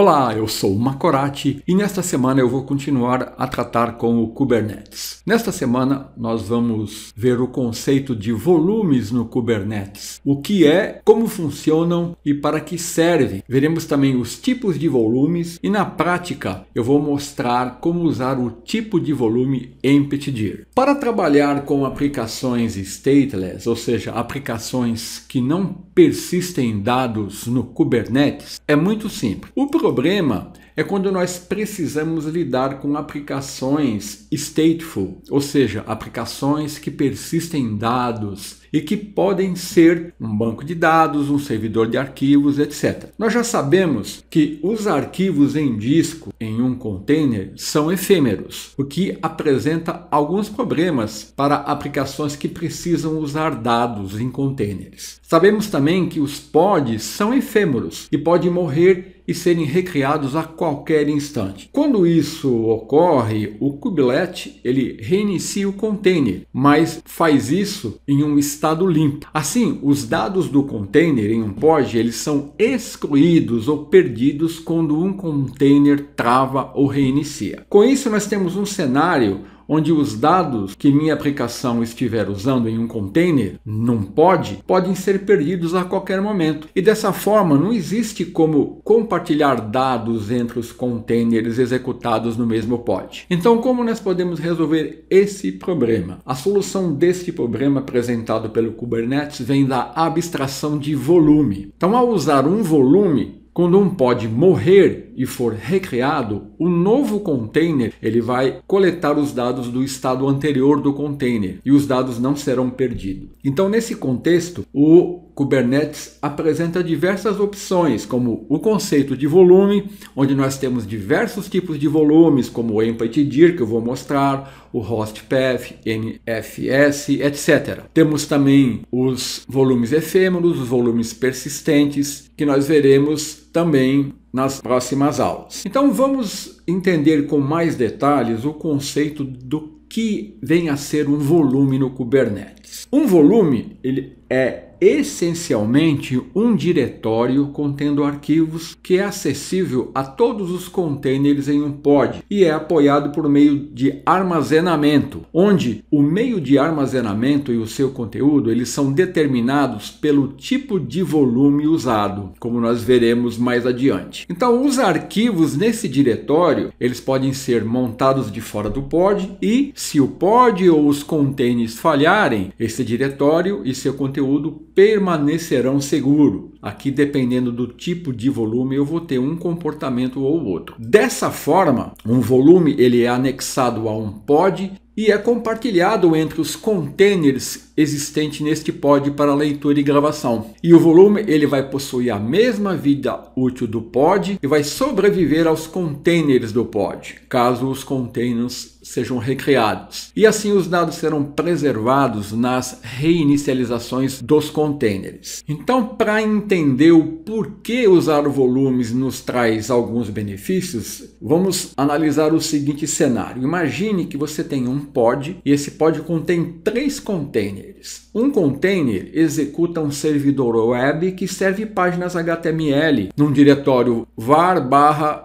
Olá, eu sou o Macorati e nesta semana eu vou continuar a tratar com o Kubernetes. Nesta semana nós vamos ver o conceito de volumes no Kubernetes, o que é, como funcionam e para que servem. Veremos também os tipos de volumes e na prática eu vou mostrar como usar o tipo de volume em Ptdir. Para trabalhar com aplicações stateless, ou seja, aplicações que não persistem dados no Kubernetes, é muito simples. O problema é quando nós precisamos lidar com aplicações stateful, ou seja, aplicações que persistem dados e que podem ser um banco de dados, um servidor de arquivos, etc. Nós já sabemos que os arquivos em disco em um container são efêmeros, o que apresenta alguns problemas para aplicações que precisam usar dados em containers. Sabemos também que os pods são efêmeros e podem morrer e serem recriados a qualquer instante. Quando isso ocorre, o kubelet ele reinicia o container, mas faz isso em um estado limpo. Assim, os dados do container em um pod eles são excluídos ou perdidos quando um container trava ou reinicia. Com isso, nós temos um cenário onde os dados que minha aplicação estiver usando em um container, num pod, podem ser perdidos a qualquer momento. E dessa forma, não existe como compartilhar dados entre os containers executados no mesmo pod. Então, como nós podemos resolver esse problema? A solução deste problema apresentado pelo Kubernetes vem da abstração de volume. Então, ao usar um volume, quando um pod morrer e for recriado, o novo container ele vai coletar os dados do estado anterior do container e os dados não serão perdidos. Então, nesse contexto, o Kubernetes apresenta diversas opções, como o conceito de volume, onde nós temos diversos tipos de volumes, como o emptydir, que eu vou mostrar, o hostpath, NFS, etc. Temos também os volumes efêmeros, os volumes persistentes, que nós veremos também nas próximas aulas. Então vamos entender com mais detalhes o conceito do que vem a ser um volume no Kubernetes. Um volume ele é essencialmente um diretório contendo arquivos que é acessível a todos os containers em um pod e é apoiado por meio de armazenamento, onde o meio de armazenamento e o seu conteúdo eles são determinados pelo tipo de volume usado, como nós veremos mais adiante. Então, os arquivos nesse diretório eles podem ser montados de fora do pod e, se o pod ou os containers falharem, esse diretório e seu conteúdo permanecerão seguros. Aqui, dependendo do tipo de volume, eu vou ter um comportamento ou outro. Dessa forma, um volume ele é anexado a um pod e é compartilhado entre os containers existentes neste pod para leitura e gravação. E o volume ele vai possuir a mesma vida útil do pod e vai sobreviver aos containers do pod, caso os containers sejam recriados. E assim os dados serão preservados nas reinicializações dos containers. Então, para entender o porquê usar volumes nos traz alguns benefícios, vamos analisar o seguinte cenário. Imagine que você tem um pod e esse pod contém 3 containers. Um container executa um servidor web que serve páginas HTML num diretório var/htmdocs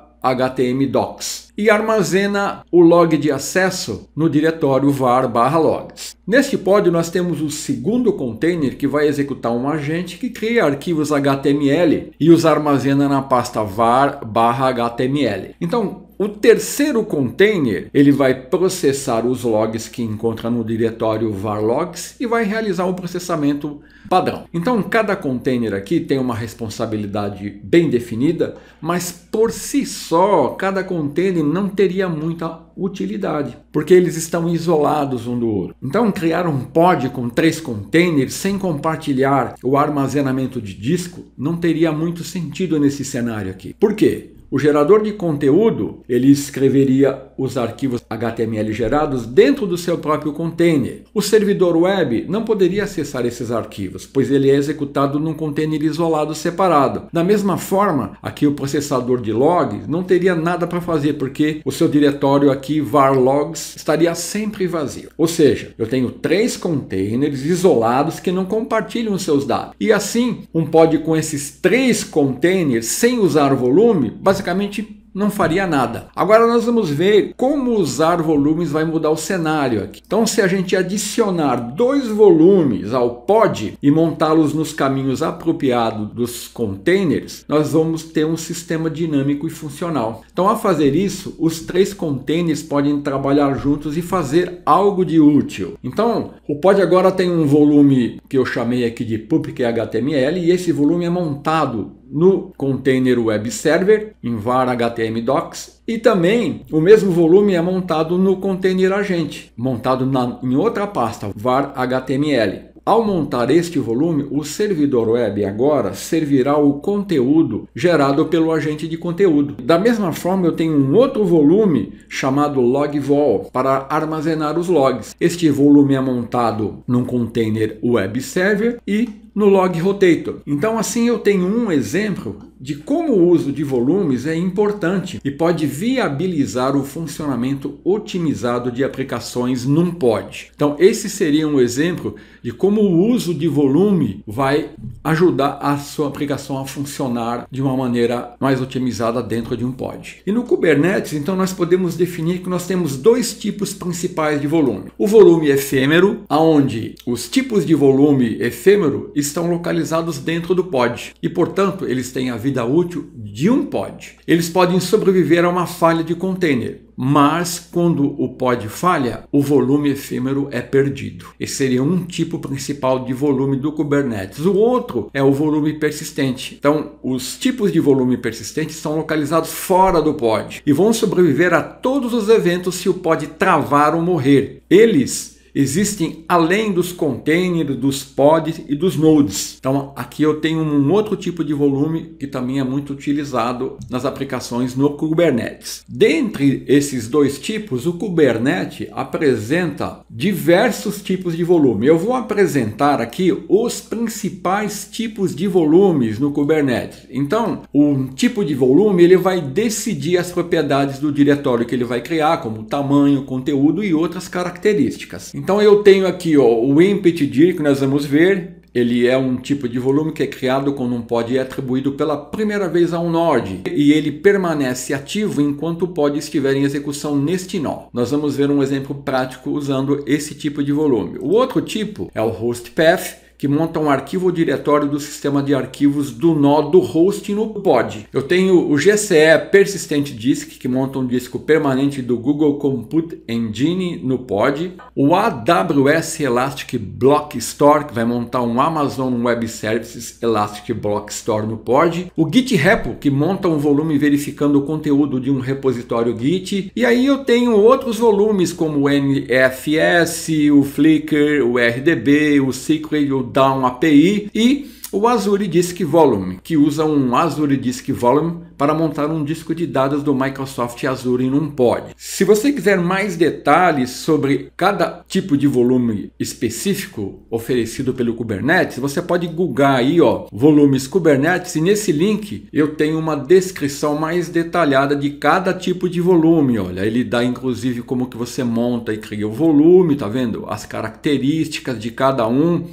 e armazena o log de acesso no diretório var/logs. Neste pod nós temos o segundo container que vai executar um agente que cria arquivos HTML e os armazena na pasta var/html. Então, o terceiro container ele vai processar os logs que encontra no diretório var/logs e vai realizar um processamento padrão. Então, cada container aqui tem uma responsabilidade bem definida, mas por si só, cada container não teria muita utilidade, porque eles estão isolados um do outro. Então, criar um pod com 3 containers sem compartilhar o armazenamento de disco não teria muito sentido nesse cenário aqui. Por quê? O gerador de conteúdo, ele escreveria os arquivos HTML gerados dentro do seu próprio container. O servidor web não poderia acessar esses arquivos, pois ele é executado num container isolado separado. Da mesma forma, aqui o processador de logs não teria nada para fazer, porque o seu diretório aqui, var/logs, estaria sempre vazio. Ou seja, eu tenho 3 containers isolados que não compartilham seus dados. E assim, um pod com esses 3 containers, sem usar o volume, basicamente basicamente não faria nada. Agora nós vamos ver como usar volumes vai mudar o cenário aqui. Então, se a gente adicionar 2 volumes ao pod e montá-los nos caminhos apropriados dos containers, nós vamos ter um sistema dinâmico e funcional. Então, ao fazer isso, os 3 containers podem trabalhar juntos e fazer algo de útil. Então, o pod agora tem um volume que eu chamei aqui de public HTML, e esse volume é montado no container web server em var HTML docs, e também o mesmo volume é montado no container agente, montado em outra pasta, var HTML. Ao montar este volume, o servidor web agora servirá o conteúdo gerado pelo agente de conteúdo. Da mesma forma, eu tenho um outro volume chamado logvol para armazenar os logs. Este volume é montado num container web server e no log rotator. Então, assim eu tenho um exemplo de como o uso de volumes é importante e pode viabilizar o funcionamento otimizado de aplicações num pod. Então, esse seria um exemplo de como o uso de volume vai ajudar a sua aplicação a funcionar de uma maneira mais otimizada dentro de um pod. E no Kubernetes, então, nós podemos definir que nós temos 2 tipos principais de volume. O volume efêmero, onde os tipos de volume efêmero estão localizados dentro do pod e, portanto, eles têm a vida útil de um pod. Eles podem sobreviver a uma falha de container, mas quando o pod falha, o volume efêmero é perdido. Esse seria um tipo principal de volume do Kubernetes. O outro é o volume persistente. Então, os tipos de volume persistente estão localizados fora do pod e vão sobreviver a todos os eventos se o pod travar ou morrer. Eles existem além dos containers, dos pods e dos nodes. Então aqui eu tenho um outro tipo de volume que também é muito utilizado nas aplicações no Kubernetes. Dentre esses 2 tipos, o Kubernetes apresenta diversos tipos de volume. Eu vou apresentar aqui os principais tipos de volumes no Kubernetes. Então, o tipo de volume ele vai decidir as propriedades do diretório que ele vai criar, como tamanho, conteúdo e outras características. Então eu tenho aqui o empty-dir que nós vamos ver. Ele é um tipo de volume que é criado quando um pod é atribuído pela primeira vez a um node e ele permanece ativo enquanto o pod estiver em execução neste nó. Nós vamos ver um exemplo prático usando esse tipo de volume. O outro tipo é o host path, que monta um arquivo ou diretório do sistema de arquivos do nó do host no pod. Eu tenho o GCE Persistent Disk, que monta um disco permanente do Google Compute Engine no pod. O AWS Elastic Block Store, que vai montar um Amazon Web Services Elastic Block Store no pod. O GitRepo, que monta um volume verificando o conteúdo de um repositório Git. E aí eu tenho outros volumes como o NFS, o Flickr, o RDB, o Secret, o Down API e o Azure Disk Volume, que usa um Azure Disk Volume para montar um disco de dados do Microsoft Azure em um pod. Se você quiser mais detalhes sobre cada tipo de volume específico oferecido pelo Kubernetes, você pode googlar aí, volumes Kubernetes, e nesse link eu tenho uma descrição mais detalhada de cada tipo de volume. Olha, ele dá inclusive como que você monta e cria o volume, tá vendo? As características de cada um.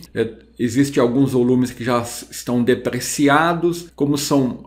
Existem alguns volumes que já estão depreciados. Como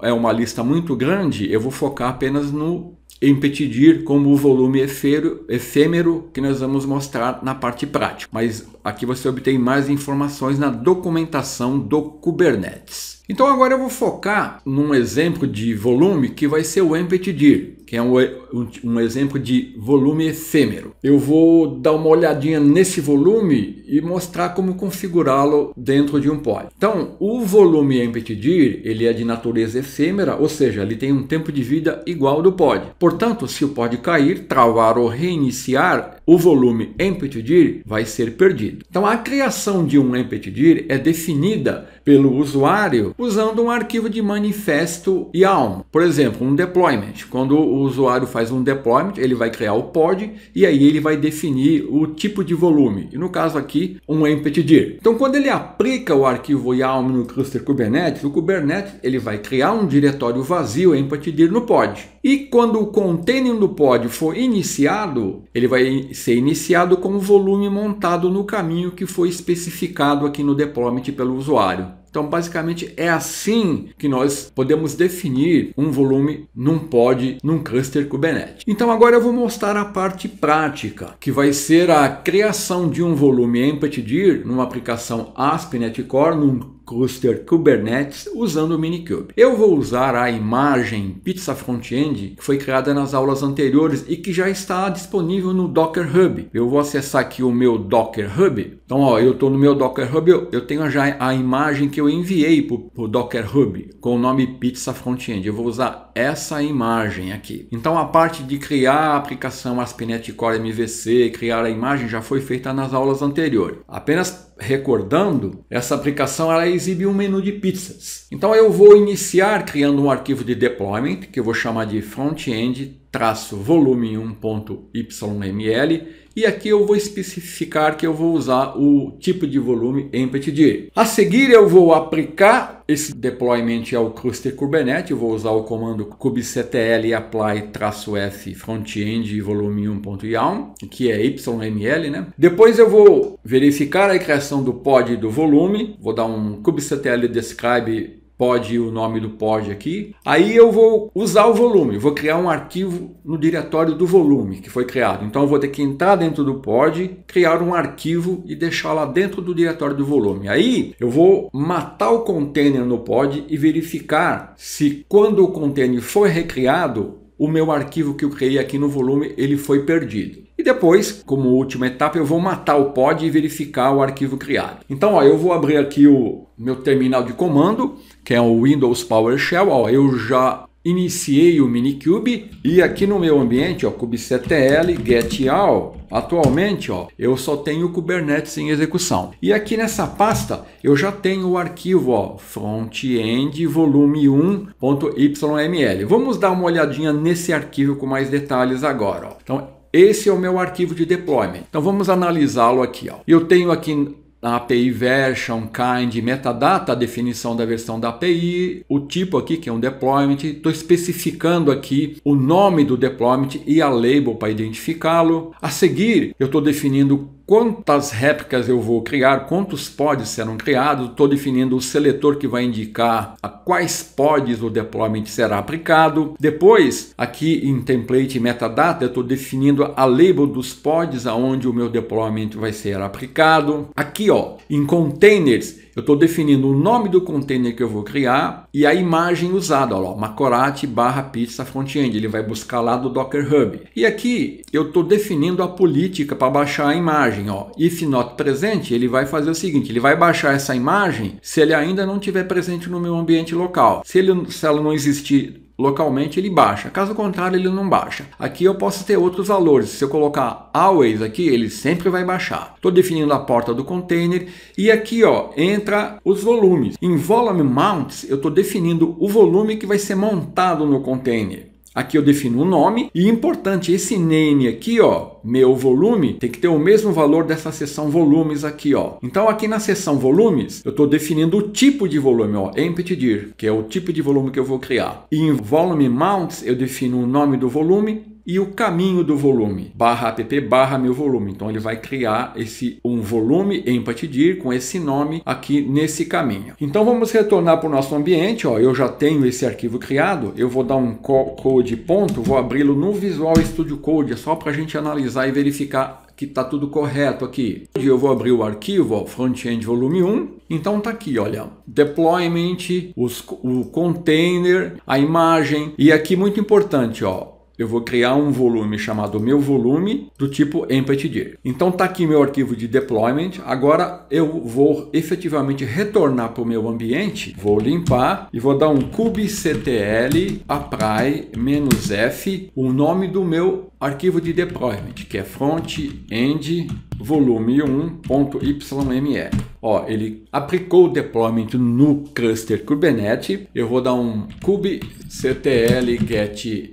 é uma lista muito grande, eu vou focar apenas no empty-dir como o volume efêmero que nós vamos mostrar na parte prática. Mas aqui você obtém mais informações na documentação do Kubernetes. Então agora eu vou focar num exemplo de volume que vai ser o empty-dir, que é um exemplo de volume efêmero. Eu vou dar uma olhadinha nesse volume e mostrar como configurá-lo dentro de um pod. Então, o volume empty-dir, ele é de natureza efêmera, ou seja, ele tem um tempo de vida igual ao do pod. Portanto, se o pod cair, travar ou reiniciar, o volume empty-dir vai ser perdido. Então, a criação de um empty-dir é definida pelo usuário usando um arquivo de manifesto YAML. Por exemplo, um deployment. Quando o usuário faz um deployment, ele vai criar o pod e aí ele vai definir o tipo de volume. E no caso aqui, um empty-dir. Então, quando ele aplica o arquivo YAML no cluster Kubernetes, o Kubernetes ele vai criar um diretório vazio empty-dir no pod. E quando o container do pod for iniciado, ele vai ser iniciado com o volume montado no caminho que foi especificado aqui no deployment pelo usuário. Então, basicamente, é assim que nós podemos definir um volume num pod, num cluster Kubernetes. Então, agora eu vou mostrar a parte prática, que vai ser a criação de um volume empty-dir numa aplicação ASP.NET Core, num cluster Kubernetes usando o Minikube. Eu vou usar a imagem Pizza Frontend que foi criada nas aulas anteriores e que já está disponível no Docker Hub. Eu vou acessar aqui o meu Docker Hub. Então, ó, eu estou no meu Docker Hub, eu tenho já a imagem que eu enviei para o Docker Hub com o nome Pizza Frontend. Eu vou usar essa imagem aqui. Então, a parte de criar a aplicação ASP.NET Core MVC, criar a imagem já foi feita nas aulas anteriores. Apenas recordando, essa aplicação ela exibe um menu de pizzas. Então eu vou iniciar criando um arquivo de deployment que eu vou chamar de frontend-volume1.yml e aqui eu vou especificar que eu vou usar o tipo de volume empty-dir. A seguir eu vou aplicar esse deployment ao cluster Kubernetes, eu vou usar o comando kubectl apply-f frontend volume1.yam, que é yml, né? Depois eu vou verificar a criação do pod do volume, vou dar um kubectl describe pod, o nome do pod aqui. Aí eu vou usar o volume, vou criar um arquivo no diretório do volume que foi criado. Então eu vou ter que entrar dentro do pod, criar um arquivo e deixar lá dentro do diretório do volume. Aí eu vou matar o container no pod e verificar se quando o container for recriado, o meu arquivo que eu criei aqui no volume ele foi perdido. E depois, como última etapa, eu vou matar o pod e verificar o arquivo criado. Então, ó, eu vou abrir aqui o meu terminal de comando, que é o Windows PowerShell. Ó, eu já iniciei o Minikube e aqui no meu ambiente, ó, kubectl get-all, atualmente, ó, eu só tenho o Kubernetes em execução. E aqui nessa pasta eu já tenho o arquivo, ó, frontend volume1.yml. Vamos dar uma olhadinha nesse arquivo com mais detalhes agora, ó. Então, esse é o meu arquivo de deployment. Então vamos analisá-lo aqui, ó. Eu tenho aqui a API version, kind, metadata, a definição da versão da API, o tipo aqui que é um deployment, estou especificando aqui o nome do deployment e a label para identificá-lo. A seguir, eu estou definindo quantas réplicas eu vou criar, quantos pods serão criados, estou definindo o seletor que vai indicar a quais pods o deployment será aplicado. Depois, aqui em template metadata, eu estou definindo a label dos pods aonde o meu deployment vai ser aplicado. Aqui, ó, em containers, eu estou definindo o nome do container que eu vou criar e a imagem usada, ó, macorati/pizza frontend, ele vai buscar lá do Docker Hub. E aqui eu estou definindo a política para baixar a imagem, ó. If not present, ele vai fazer o seguinte, ele vai baixar essa imagem se ele ainda não estiver presente no meu ambiente local. Se ela não existir localmente, ele baixa. Caso contrário, ele não baixa. Aqui eu posso ter outros valores. Se eu colocar always aqui, ele sempre vai baixar. Estou definindo a porta do container e aqui, ó, entra os volumes. Em volume mounts, eu estou definindo o volume que vai ser montado no container. Aqui eu defino o nome e importante, esse name aqui, ó, meu volume, tem que ter o mesmo valor dessa seção volumes aqui, ó. Então aqui na seção volumes, eu estou definindo o tipo de volume, ó, empty-dir, que é o tipo de volume que eu vou criar. E em volume mounts, eu defino o nome do volume e o caminho do volume, /app/meu volume. Então ele vai criar um volume empty-dir com esse nome aqui nesse caminho. Então vamos retornar para o nosso ambiente, ó. Eu já tenho esse arquivo criado, eu vou dar um code ponto, vou abri-lo no Visual Studio Code, só para a gente analisar e verificar que está tudo correto aqui. Eu vou abrir o arquivo, ó, frontend volume 1. Então tá aqui, olha, deployment, o container, a imagem e aqui muito importante, ó. Eu vou criar um volume chamado meu volume do tipo empty-dir. Então tá aqui meu arquivo de deployment. Agora eu vou efetivamente retornar para o meu ambiente. Vou limpar e vou dar um kubectl apply-f, o nome do meu arquivo de deployment, que é frontend volume1.yml. Ó, ele aplicou o deployment no cluster Kubernetes. Eu vou dar um kubectl get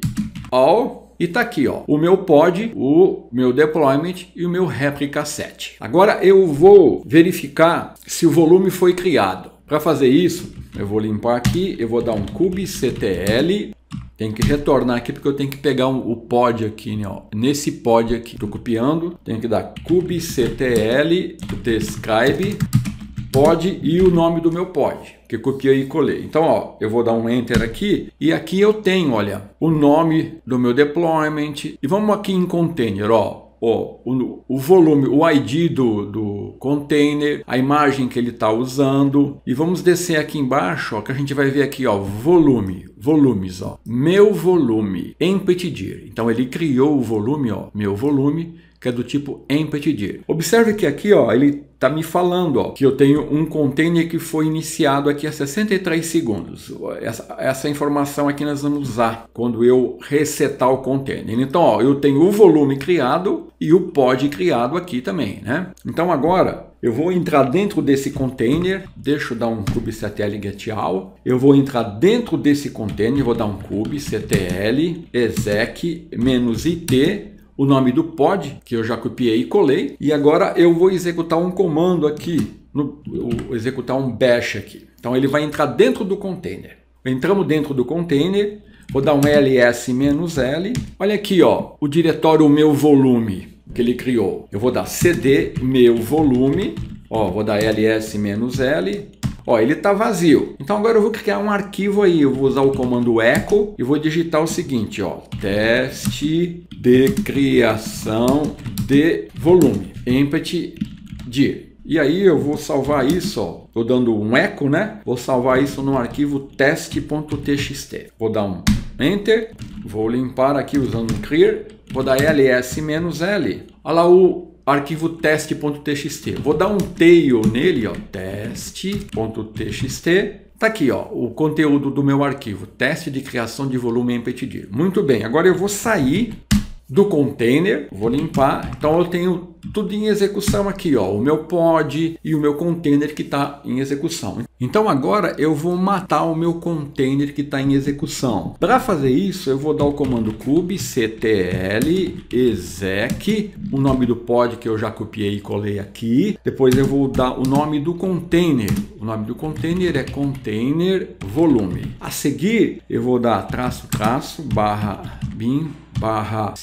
all e tá aqui, ó, o meu pod, o meu deployment e o meu réplica set. Agora eu vou verificar se o volume foi criado. Para fazer isso, eu vou limpar aqui, eu vou dar um kubectl, tem que retornar aqui porque eu tenho que pegar o pod aqui, né, ó, nesse pod aqui. Estou copiando, tenho que dar kubectl describe pod e o nome do meu pod, que eu copiei e colei. Então, ó, eu vou dar um Enter aqui e aqui eu tenho, olha, o nome do meu deployment. E vamos aqui em container, ó. O volume, o ID do container, a imagem que ele está usando. E vamos descer aqui embaixo, ó, que a gente vai ver aqui, ó, volumes, ó. Meu volume, empty-dir. Então ele criou o volume, ó, meu volume, que é do tipo empty-dir. Observe que aqui, ó, ele está me falando, ó, que eu tenho um container que foi iniciado aqui há 63 segundos. Essa informação aqui nós vamos usar quando eu resetar o container. Então, ó, eu tenho o volume criado e o pod criado aqui também, né? Então agora eu vou entrar dentro desse container, deixa eu dar um kubectl getAll, eu vou entrar dentro desse container, vou dar um kubectl exec -it, o nome do pod, que eu já copiei e colei, e agora eu vou executar um comando aqui, executar um bash aqui. Então ele vai entrar dentro do container. Entramos dentro do container, vou dar um ls-l, olha aqui, ó, o diretório meu volume que ele criou. Eu vou dar cd meu volume, ó, vou dar ls-l, ó, ele está vazio. Então agora eu vou criar um arquivo aí, eu vou usar o comando echo e vou digitar o seguinte, ó, teste de criação de volume, empty-dir. E aí eu vou salvar isso, ó, tô dando um echo, né? Vou salvar isso no arquivo teste.txt. Vou dar um enter, vou limpar aqui usando um clear, vou dar ls-l. Olha lá o arquivo teste.txt. Vou dar um tail nele, ó, teste.txt. Tá aqui, ó, o conteúdo do meu arquivo, teste de criação de volume empty-dir. Muito bem, agora eu vou sair do container, vou limpar, então eu tenho tudo em execução aqui, ó, o meu pod e o meu container que está em execução. Então agora eu vou matar o meu container que está em execução. Para fazer isso, eu vou dar o comando kubectl exec, o nome do pod que eu já copiei e colei aqui. Depois eu vou dar o nome do container. O nome do container é container volume. A seguir, eu vou dar --bin /ch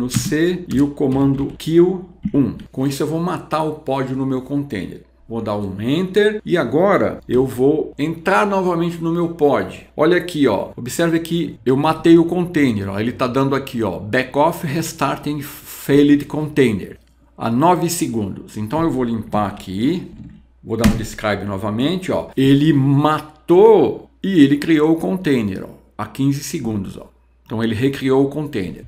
-c e o comando kill1. Com isso eu vou matar o pod no meu container. Vou dar um enter e agora eu vou entrar novamente no meu pod. Olha aqui, ó. Observe que eu matei o container, ó. Ele está dando aqui, ó, backoff restarting failed container a 9 segundos. Então eu vou limpar aqui. Vou dar um describe novamente, ó. Ele matou e ele criou o container, ó, a 15 segundos, ó. Então ele recriou o container.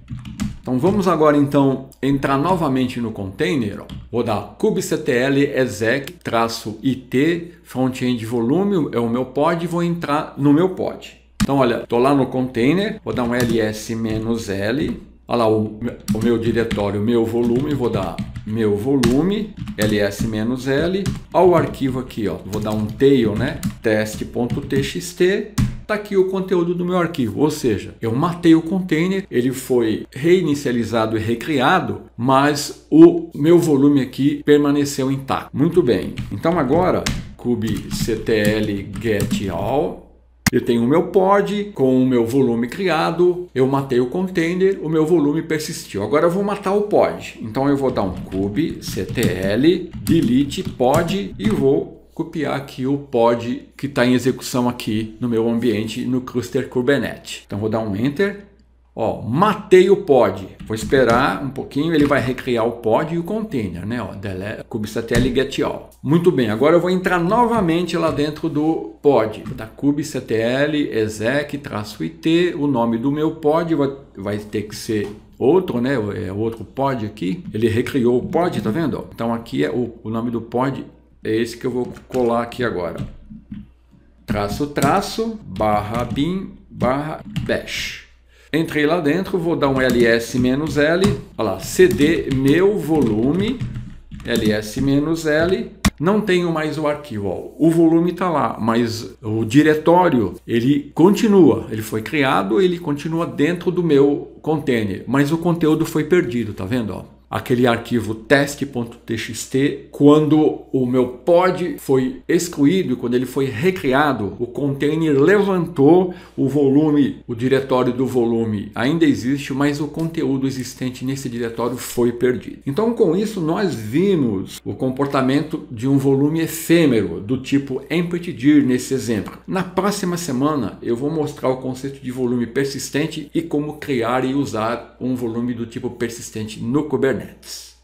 Então vamos agora então entrar novamente no container, ó. Vou dar kubectl exec -it frontend volume, é o meu pod, e vou entrar no meu pod. Então olha, estou lá no container, vou dar um ls-l, olha lá o meu diretório, meu volume, vou dar meu volume, ls-l, olha o arquivo aqui, ó, vou dar um tail, né, teste.txt. Tá aqui o conteúdo do meu arquivo, ou seja, eu matei o container, ele foi reinicializado e recriado, mas o meu volume aqui permaneceu intacto. Muito bem, então agora kubectl getAll, eu tenho o meu pod com o meu volume criado, eu matei o container, o meu volume persistiu. Agora eu vou matar o pod, então eu vou dar um kubectl delete pod e vou copiar aqui o pod que está em execução aqui no meu ambiente no cluster Kubernetes. Então vou dar um enter, ó, matei o pod, vou esperar um pouquinho, ele vai recriar o pod e o container, né, ó, kubectl getAll. Muito bem, agora eu vou entrar novamente lá dentro do pod, da kubectl exec -it, o nome do meu pod vai ter que ser outro, né, é outro pod aqui, ele recriou o pod, tá vendo? Então aqui é o nome do pod, é esse que eu vou colar aqui agora. /bin /bash. Entrei lá dentro, vou dar um ls-l, olha lá, cd meu volume, ls-l, não tenho mais o arquivo, ó. O volume está lá, mas o diretório, ele continua, ele foi criado, ele continua dentro do meu container, mas o conteúdo foi perdido, tá vendo, ó? aquele arquivo teste.txt, quando o meu pod foi excluído, quando ele foi recriado, o container levantou o volume, o diretório do volume ainda existe, mas o conteúdo existente nesse diretório foi perdido. Então, com isso, nós vimos o comportamento de um volume efêmero do tipo empty-dir nesse exemplo. Na próxima semana, eu vou mostrar o conceito de volume persistente e como criar e usar um volume do tipo persistente no Kubernetes.